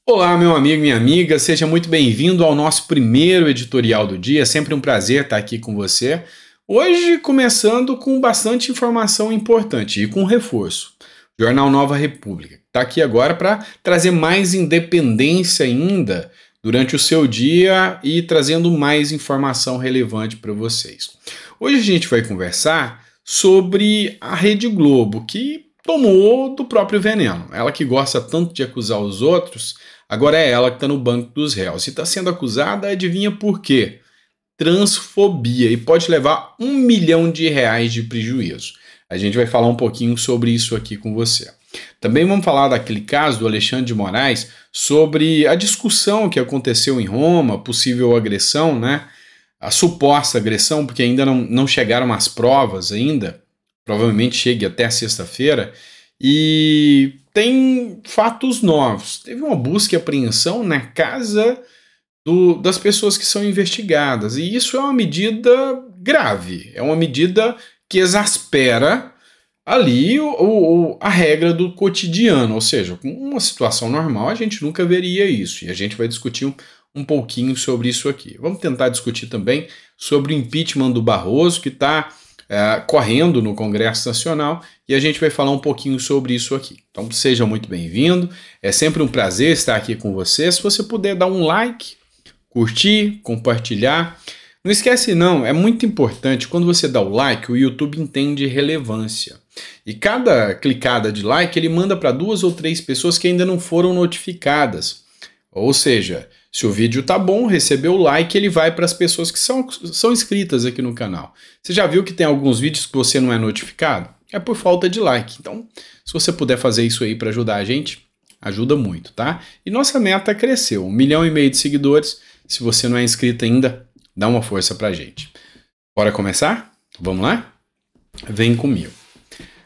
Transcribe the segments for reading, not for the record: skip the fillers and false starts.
Olá, meu amigo, minha amiga, seja muito bem-vindo ao nosso primeiro editorial do dia. É sempre um prazer estar aqui com você. Hoje, começando com bastante informação importante e com reforço. Jornal Nova República está aqui agora para trazer mais independência ainda durante o seu dia e trazendo mais informação relevante para vocês. Hoje a gente vai conversar sobre a Rede Globo, que tomou do próprio veneno. Ela que gosta tanto de acusar os outros, agora é ela que está no banco dos réus. E está sendo acusada, adivinha por quê? Transfobia, e pode levar R$ 1 milhão de prejuízo. A gente vai falar um pouquinho sobre isso aqui com você. Também vamos falar daquele caso do Alexandre de Moraes sobre a discussão que aconteceu em Roma, possível agressão, né? A suposta agressão, porque ainda não chegaram as provas ainda, provavelmente chegue até sexta-feira, e tem fatos novos. Teve uma busca e apreensão na casa das pessoas que são investigadas, e isso é uma medida grave, é uma medida que exaspera ali a regra do cotidiano, ou seja, com uma situação normal a gente nunca veria isso, e a gente vai discutir um pouquinho sobre isso aqui. Vamos tentar discutir também sobre o impeachment do Barroso, que está correndo no Congresso Nacional, e a gente vai falar um pouquinho sobre isso aqui. Então seja muito bem-vindo, é sempre um prazer estar aqui com você. Se você puder dar um like, curtir, compartilhar, não esquece não, é muito importante, quando você dá o like, o YouTube entende relevância, e cada clicada de like ele manda para 2 ou 3 pessoas que ainda não foram notificadas, ou seja, se o vídeo tá bom, recebeu o like, ele vai para as pessoas que são inscritas aqui no canal. Você já viu que tem alguns vídeos que você não é notificado? É por falta de like. Então, se você puder fazer isso aí para ajudar a gente, ajuda muito, tá? E nossa meta cresceu, 1,5 milhão de seguidores. Se você não é inscrito ainda, dá uma força pra gente. Bora começar? Vamos lá? Vem comigo.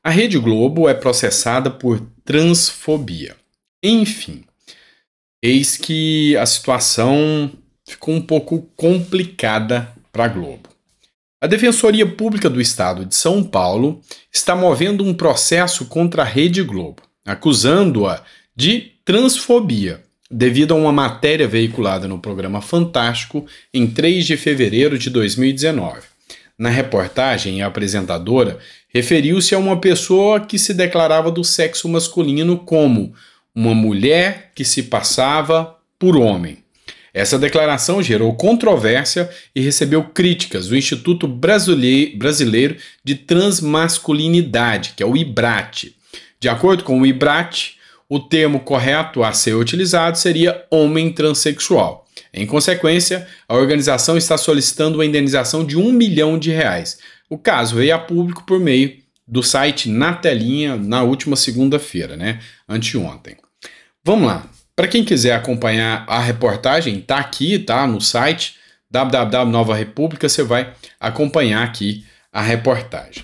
A Rede Globo é processada por transfobia. Enfim, eis que a situação ficou um pouco complicada para a Globo. A Defensoria Pública do Estado de São Paulo está movendo um processo contra a Rede Globo, acusando-a de transfobia, devido a uma matéria veiculada no programa Fantástico em 3 de fevereiro de 2019. Na reportagem, a apresentadora referiu-se a uma pessoa que se declarava do sexo masculino como uma mulher que se passava por homem. Essa declaração gerou controvérsia e recebeu críticas do Instituto Brasileiro de Transmasculinidade, que é o IBRAT. De acordo com o IBRAT, o termo correto a ser utilizado seria homem transexual. Em consequência, a organização está solicitando uma indenização de R$ 1 milhão. O caso veio a público por meio do site Na Telinha na última segunda-feira, anteontem. Vamos lá. Para quem quiser acompanhar a reportagem, tá aqui, tá no site www.nova república, você vai acompanhar aqui a reportagem.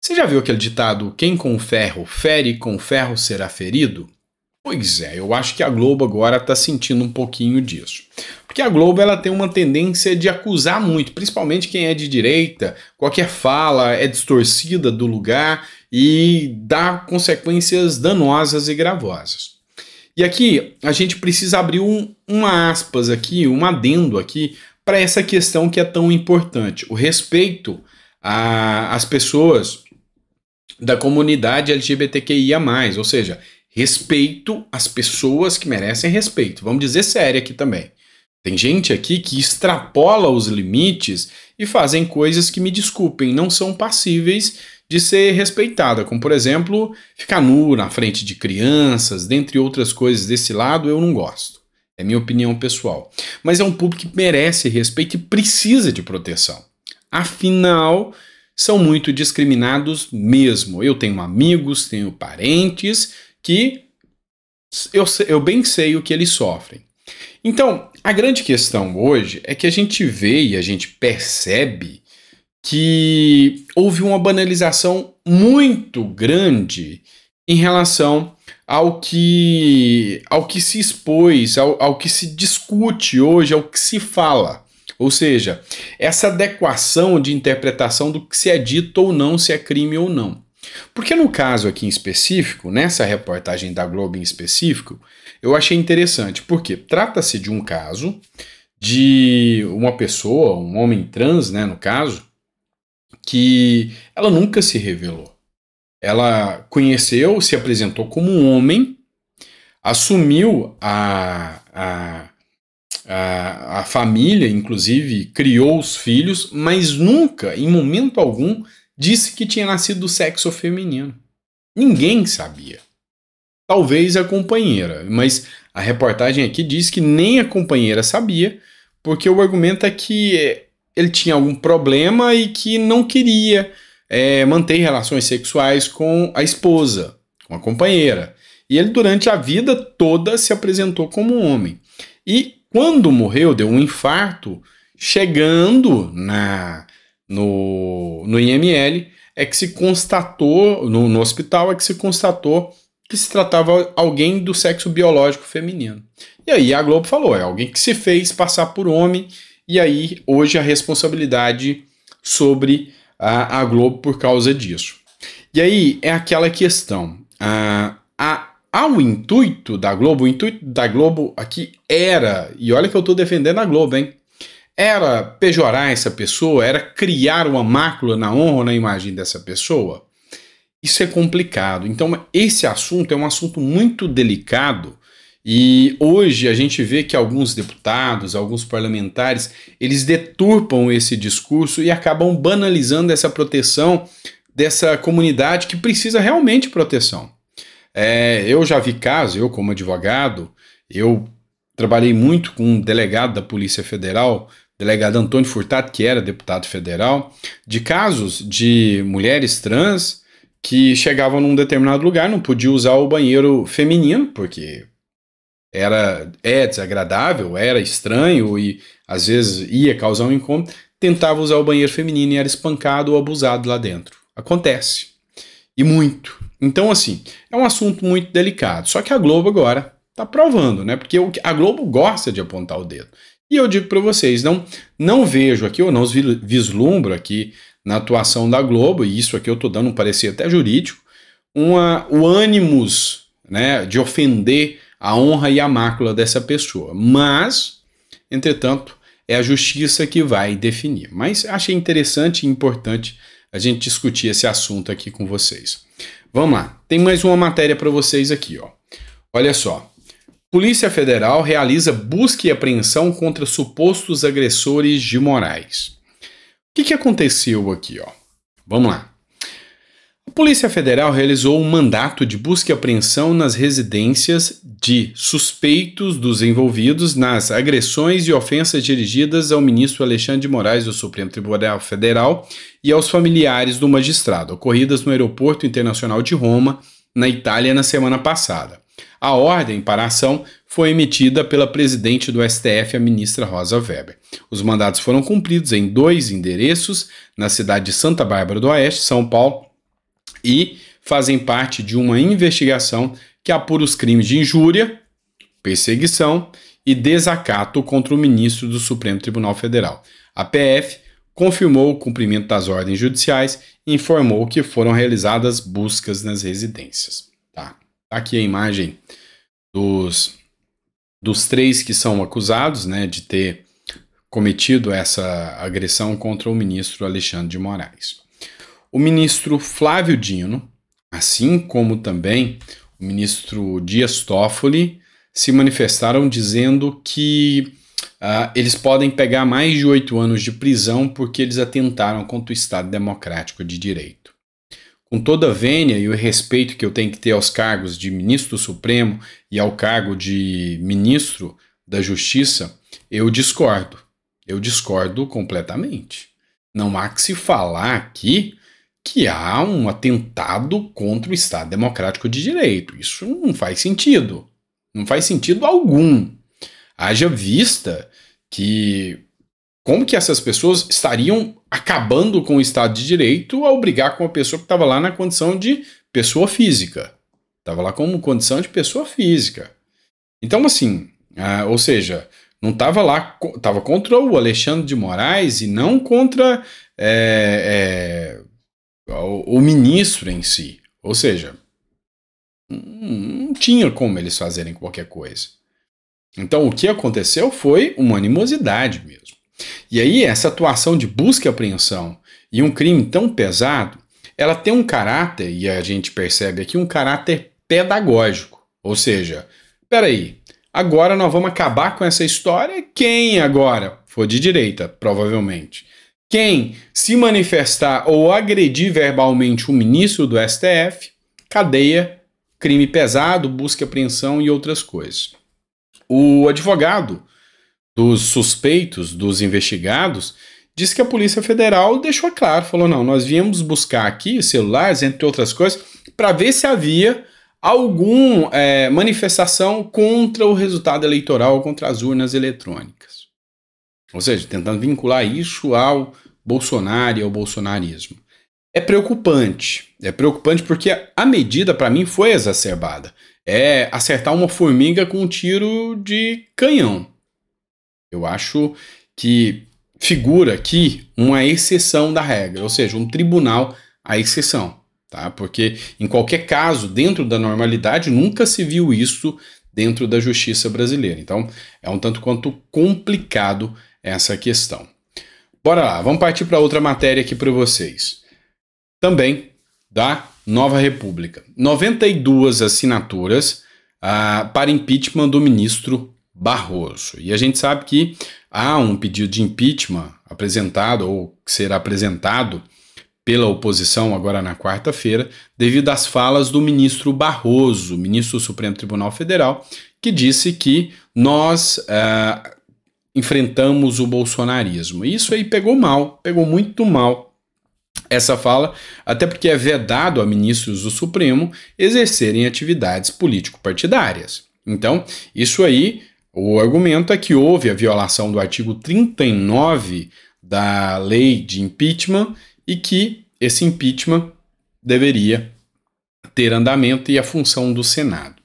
Você já viu aquele ditado, quem com ferro fere, com ferro será ferido? Pois é, eu acho que a Globo agora está sentindo um pouquinho disso. Porque a Globo ela tem uma tendência de acusar muito, principalmente quem é de direita, qualquer fala é distorcida do lugar e dá consequências danosas e gravosas. E aqui a gente precisa abrir uma aspas aqui, um adendo aqui para essa questão que é tão importante, o respeito às pessoas da comunidade LGBTQIA+, ou seja, respeito às pessoas que merecem respeito. Vamos dizer sério aqui também. Tem gente aqui que extrapola os limites e fazem coisas que, me desculpem, não são passíveis de ser respeitada, como, por exemplo, ficar nu na frente de crianças, dentre outras coisas desse lado, eu não gosto. É minha opinião pessoal. Mas é um público que merece respeito e precisa de proteção. Afinal, são muito discriminados mesmo. Eu tenho amigos, tenho parentes que eu bem sei o que eles sofrem. Então, a grande questão hoje é que a gente vê e a gente percebe que houve uma banalização muito grande em relação ao que se expôs, ao que se discute hoje, ao que se fala. Ou seja, essa adequação de interpretação do que se é dito ou não, se é crime ou não. Porque no caso aqui em específico, nessa reportagem da Globo em específico, eu achei interessante, porque trata-se de um caso de uma pessoa, um homem trans, né, no caso, que ela nunca se revelou. Ela conheceu, se apresentou como um homem, assumiu a família, inclusive criou os filhos, mas nunca, em momento algum, disse que tinha nascido do sexo feminino. Ninguém sabia. Talvez a companheira, mas a reportagem aqui diz que nem a companheira sabia, porque o argumento é que ele tinha algum problema e que não queria manter relações sexuais com a esposa, com a companheira. E ele, durante a vida toda, se apresentou como um homem. E quando morreu, deu um infarto, chegando no IML, é que se constatou, no hospital, é que se constatou que se tratava alguém do sexo biológico feminino. E aí a Globo falou, é alguém que se fez passar por homem, e aí hoje a responsabilidade sobre a Globo por causa disso. E aí é aquela questão, o intuito da Globo aqui era, e olha que eu estou defendendo a Globo, hein? Era pejorar essa pessoa, era criar uma mácula na honra ou na imagem dessa pessoa. Isso é complicado. Então, esse assunto é um assunto muito delicado e hoje a gente vê que alguns deputados, alguns parlamentares, eles deturpam esse discurso e acabam banalizando essa proteção dessa comunidade que precisa realmente de proteção. Eu já vi casos, eu como advogado, eu trabalhei muito com um delegado da Polícia Federal, delegado Antônio Furtado, que era deputado federal, de casos de mulheres trans que chegavam num determinado lugar, não podia usar o banheiro feminino, porque é desagradável, era estranho e às vezes ia causar um incômodo, tentava usar o banheiro feminino e era espancado ou abusado lá dentro. Acontece. E muito. Então, assim, é um assunto muito delicado. Só que a Globo agora está provando, né? Porque a Globo gosta de apontar o dedo. E eu digo para vocês, não vejo aqui, ou não vislumbro aqui na atuação da Globo, e isso aqui eu estou dando um parecer até jurídico, o ânimos, né, de ofender a honra e a mácula dessa pessoa. Mas, entretanto, é a justiça que vai definir. Mas achei interessante e importante a gente discutir esse assunto aqui com vocês. Vamos lá, tem mais uma matéria para vocês aqui, ó. Olha só. Polícia Federal realiza busca e apreensão contra supostos agressores de Moraes. O que aconteceu aqui, ó? Vamos lá. A Polícia Federal realizou um mandato de busca e apreensão nas residências de suspeitos dos envolvidos nas agressões e ofensas dirigidas ao ministro Alexandre de Moraes do Supremo Tribunal Federal e aos familiares do magistrado, ocorridas no Aeroporto Internacional de Roma, na Itália, na semana passada. A ordem para a ação foi emitida pela presidente do STF, a ministra Rosa Weber. Os mandados foram cumpridos em 2 endereços, na cidade de Santa Bárbara do Oeste, São Paulo, e fazem parte de uma investigação que apura os crimes de injúria, perseguição e desacato contra o ministro do Supremo Tribunal Federal. A PF confirmou o cumprimento das ordens judiciais e informou que foram realizadas buscas nas residências. Tá aqui a imagem dos 3 que são acusados, né, de ter cometido essa agressão contra o ministro Alexandre de Moraes. O ministro Flávio Dino, assim como também o ministro Dias Toffoli, se manifestaram dizendo que eles podem pegar mais de 8 anos de prisão porque eles atentaram contra o Estado Democrático de Direito. Com toda a vênia e o respeito que eu tenho que ter aos cargos de ministro do Supremo e ao cargo de ministro da Justiça, eu discordo. Eu discordo completamente. Não há que se falar aqui que há um atentado contra o Estado Democrático de Direito. Isso não faz sentido. Não faz sentido algum. Haja vista que como que essas pessoas estariam acabando com o Estado de Direito ao brigar com a pessoa que estava lá na condição de pessoa física. Estava lá como condição de pessoa física. Então, assim, ou seja, não estava lá, estava contra o Alexandre de Moraes e não contra o ministro em si. Ou seja, não tinha como eles fazerem qualquer coisa. Então o que aconteceu foi uma animosidade mesmo. E aí essa atuação de busca e apreensão e um crime tão pesado, ela tem um caráter, e a gente percebe aqui, um caráter pedagógico. Ou seja, peraí, agora nós vamos acabar com essa história. Quem agora for de direita, provavelmente, quem se manifestar ou agredir verbalmente o ministro do STF, cadeia, crime pesado, busca e apreensão e outras coisas. O advogado dos suspeitos, dos investigados, diz que a Polícia Federal deixou claro, falou, não, nós viemos buscar aqui celulares, entre outras coisas, para ver se havia alguma manifestação contra o resultado eleitoral, contra as urnas eletrônicas. Ou seja, tentando vincular isso ao Bolsonaro e ao bolsonarismo. É preocupante porque a medida para mim foi exacerbada. É acertar uma formiga com um tiro de canhão. Eu acho que figura aqui uma exceção da regra, ou seja, um tribunal à exceção, tá? Porque em qualquer caso, dentro da normalidade, nunca se viu isso dentro da justiça brasileira. Então, é um tanto quanto complicado essa questão. Bora lá, vamos partir para outra matéria aqui para vocês. Também da Nova República. 92 assinaturas para impeachment do ministro Barroso. E a gente sabe que há um pedido de impeachment apresentado ou que será apresentado pela oposição agora na quarta-feira, devido às falas do ministro Barroso, ministro do Supremo Tribunal Federal, que disse que nós enfrentamos o bolsonarismo. E isso aí pegou muito mal essa fala, até porque é vedado a ministros do Supremo exercerem atividades político-partidárias. Então, isso aí, o argumento é que houve a violação do artigo 39 da lei de impeachment e que esse impeachment deveria ter andamento e a função do Senado.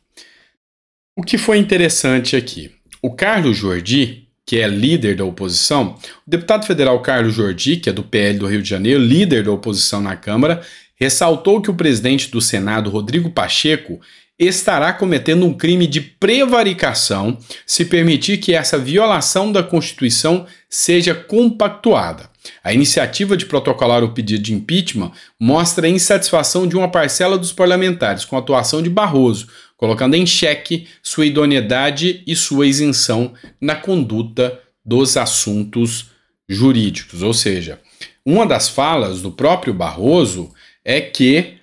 O que foi interessante aqui? O Carlos Jordi, que é líder da oposição, o deputado federal Carlos Jordi, que é do PL do Rio de Janeiro, líder da oposição na Câmara, ressaltou que o presidente do Senado, Rodrigo Pacheco, estará cometendo um crime de prevaricação se permitir que essa violação da Constituição seja compactuada. A iniciativa de protocolar o pedido de impeachment mostra a insatisfação de uma parcela dos parlamentares com a atuação de Barroso, colocando em xeque sua idoneidade e sua isenção na conduta dos assuntos jurídicos. Ou seja, uma das falas do próprio Barroso é que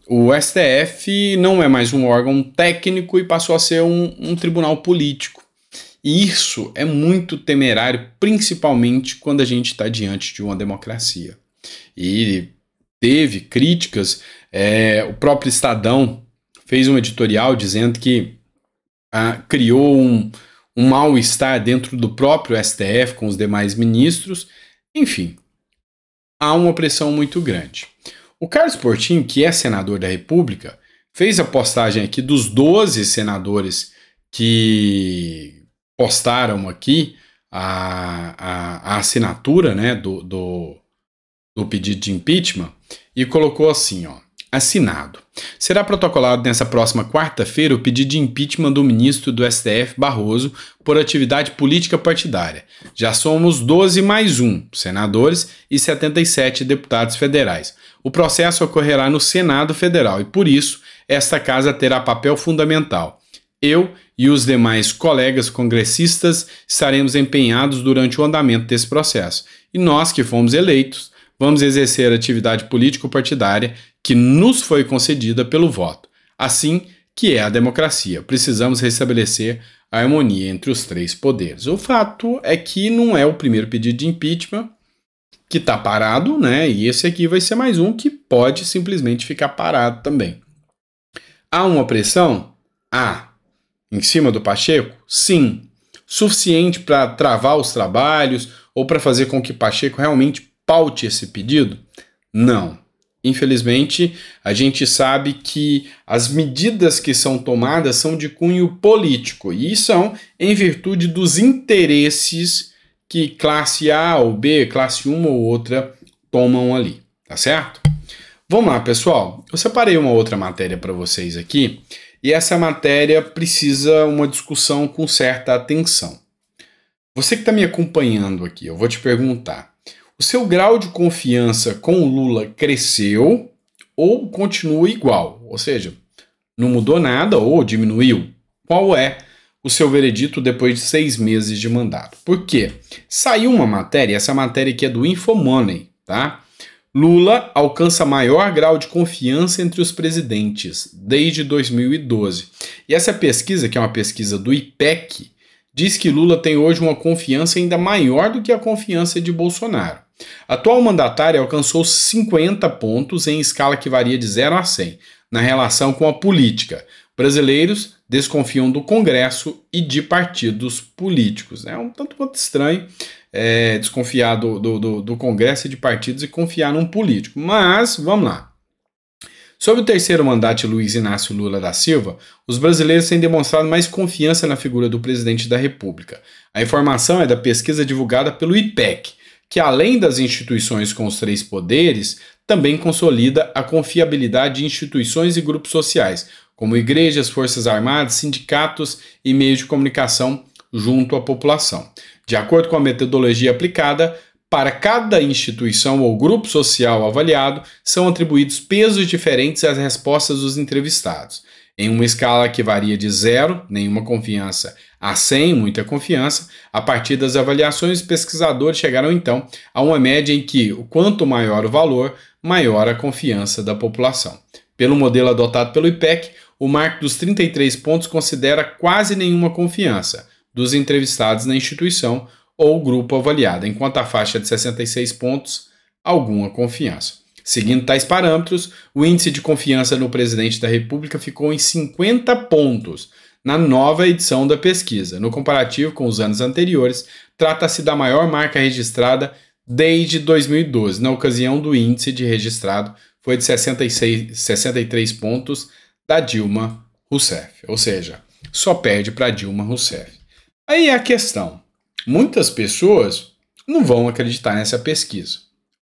o STF não é mais um órgão técnico e passou a ser um tribunal político. E isso é muito temerário, principalmente quando a gente está diante de uma democracia. E teve críticas, o próprio Estadão fez um editorial dizendo que criou um mal-estar dentro do próprio STF com os demais ministros. Enfim, há uma pressão muito grande. O Carlos Portinho, que é senador da República, fez a postagem aqui dos 12 senadores que postaram aqui a assinatura, né, do pedido de impeachment e colocou assim, ó, assinado. Será protocolado nessa próxima quarta-feira o pedido de impeachment do ministro do STF, Barroso, por atividade política partidária. Já somos 12 mais 1 senadores e 77 deputados federais. O processo ocorrerá no Senado Federal e, por isso, esta casa terá papel fundamental. Eu e os demais colegas congressistas estaremos empenhados durante o andamento desse processo. E nós que fomos eleitos, vamos exercer a atividade político-partidária que nos foi concedida pelo voto. Assim que é a democracia. Precisamos restabelecer a harmonia entre os três poderes. O fato é que não é o primeiro pedido de impeachment que está parado, né? E esse aqui vai ser mais um que pode simplesmente ficar parado também. Há uma pressão? Há. Em cima do Pacheco? Sim. Suficiente para travar os trabalhos ou para fazer com que Pacheco realmente paute esse pedido? Não. Infelizmente, a gente sabe que as medidas que são tomadas são de cunho político e são em virtude dos interesses que classe A ou B, classe uma ou outra tomam ali, tá certo? Vamos lá, pessoal. Eu separei uma outra matéria para vocês aqui e essa matéria precisa uma discussão com certa atenção. Você que está me acompanhando aqui, eu vou te perguntar: o seu grau de confiança com o Lula cresceu ou continua igual? Ou seja, não mudou nada ou diminuiu? Qual é o seu veredito depois de 6 meses de mandato? Por quê? Saiu uma matéria, essa matéria aqui é do Infomoney, tá? Lula alcança maior grau de confiança entre os presidentes desde 2012. E essa pesquisa, que é uma pesquisa do IPEC, diz que Lula tem hoje uma confiança ainda maior do que a confiança de Bolsonaro. A atual mandatária alcançou 50 pontos em escala que varia de 0 a 100 na relação com a política. Brasileiros desconfiam do Congresso e de partidos políticos. É um tanto quanto estranho desconfiar do Congresso e de partidos e confiar num político. Mas, vamos lá. Sobre o terceiro mandato de Luiz Inácio Lula da Silva, os brasileiros têm demonstrado mais confiança na figura do presidente da República. A informação é da pesquisa divulgada pelo IPEC, que além das instituições com os 3 poderes, também consolida a confiabilidade de instituições e grupos sociais, como igrejas, forças armadas, sindicatos e meios de comunicação junto à população. De acordo com a metodologia aplicada, para cada instituição ou grupo social avaliado, são atribuídos pesos diferentes às respostas dos entrevistados. Em uma escala que varia de 0, nenhuma confiança, a 100, muita confiança, a partir das avaliações, os pesquisadores chegaram então a uma média em que, quanto maior o valor, maior a confiança da população. Pelo modelo adotado pelo IPEC, o marco dos 33 pontos considera quase nenhuma confiança dos entrevistados na instituição ou grupo avaliado, enquanto a faixa de 66 pontos, alguma confiança. Seguindo tais parâmetros, o índice de confiança no presidente da República ficou em 50 pontos na nova edição da pesquisa. No comparativo com os anos anteriores, trata-se da maior marca registrada desde 2012. Na ocasião do índice de registrado foi de 63 pontos da Dilma Rousseff, ou seja, só perde para Dilma Rousseff. Aí é a questão: muitas pessoas não vão acreditar nessa pesquisa,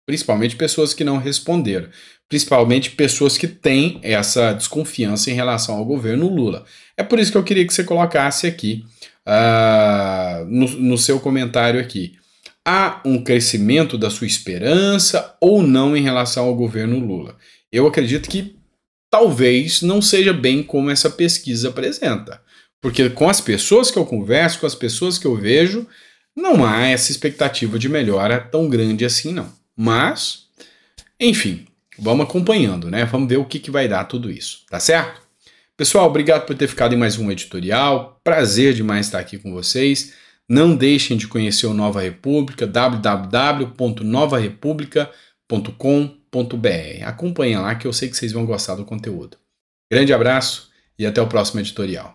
principalmente pessoas que não responderam, principalmente pessoas que têm essa desconfiança em relação ao governo Lula. É por isso que eu queria que você colocasse aqui no seu comentário aqui: há um crescimento da sua esperança ou não em relação ao governo Lula? Eu acredito que talvez não seja bem como essa pesquisa apresenta, porque com as pessoas que eu converso, com as pessoas que eu vejo, não há essa expectativa de melhora tão grande assim não. Mas, enfim, vamos acompanhando, né? Vamos ver o que vai dar tudo isso, tá certo? Pessoal, obrigado por ter ficado em mais um editorial. Prazer demais estar aqui com vocês. Não deixem de conhecer o Nova República, www.novarepublica.com.br. Acompanhem lá que eu sei que vocês vão gostar do conteúdo. Grande abraço e até o próximo editorial.